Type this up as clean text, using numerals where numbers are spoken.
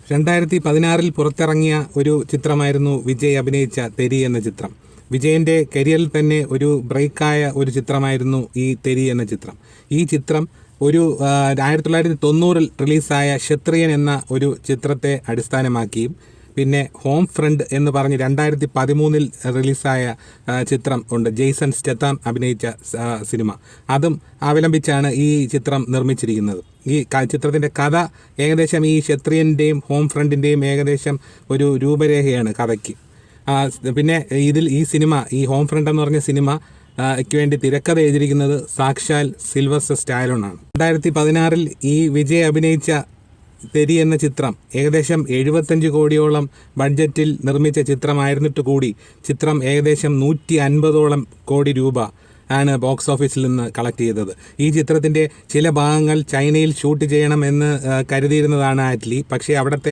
2016 പുറത്തിറങ്ങിയ ഒരു ചിത്രമായിരുന്നു വിജയ് അഭിനയിച്ച തെരി എന്ന ചിത്രം. വിജയൻ്റെ കരിയറിൽ തന്നെ ഒരു ബ്രേക്കായ ഒരു ചിത്രമായിരുന്നു ഈ തെരി എന്ന ചിത്രം. ഈ ചിത്രം ഒരു 1990 റിലീസായ ക്ഷത്രിയൻ എന്ന ഒരു ചിത്രത്തെ അടിസ്ഥാനമാക്കിയും പിന്നെ ഹോം ഫ്രണ്ട് എന്ന് പറഞ്ഞ് 2013 റിലീസായ ചിത്രം ഉണ്ട്, ജെയ്സൺ സ്റ്റെത്താം അഭിനയിച്ച സിനിമ. അതും അവലംബിച്ചാണ് ഈ ചിത്രം നിർമ്മിച്ചിരിക്കുന്നത്. ഈ ചിത്രത്തിൻ്റെ കഥ ഏകദേശം ഈ ക്ഷത്രിയൻ്റെയും ഹോം ഫ്രണ്ടിൻ്റെയും ഏകദേശം ഒരു രൂപരേഖയാണ് കഥയ്ക്ക്. പിന്നെ ഈ സിനിമ, ഈ ഹോം ഫ്രണ്ട് എന്ന് പറഞ്ഞ സിനിമ ക്ക് വേണ്ടി തിരക്കഥ എഴുതിയിരിക്കുന്നത് സാക്ഷാൽ സിൽവസ്റ്റർ സ്റ്റാലോണാണ്. 2016 ഈ വിജയ് അഭിനയിച്ച തെരി എന്ന ചിത്രം ഏകദേശം 75 കോടിയോളം ബഡ്ജറ്റിൽ നിർമ്മിച്ച ചിത്രമായിരുന്നിട്ട് കൂടി ചിത്രം ഏകദേശം 150ഓളം കോടി രൂപ ആണ് ബോക്സ് ഓഫീസിൽ നിന്ന് കളക്ട് ചെയ്തത്. ഈ ചിത്രത്തിൻ്റെ ചില ഭാഗങ്ങൾ ചൈനയിൽ ഷൂട്ട് ചെയ്യണമെന്ന് കരുതിയിരുന്നതാണ് ആറ്റ്ലി. പക്ഷേ അവിടുത്തെ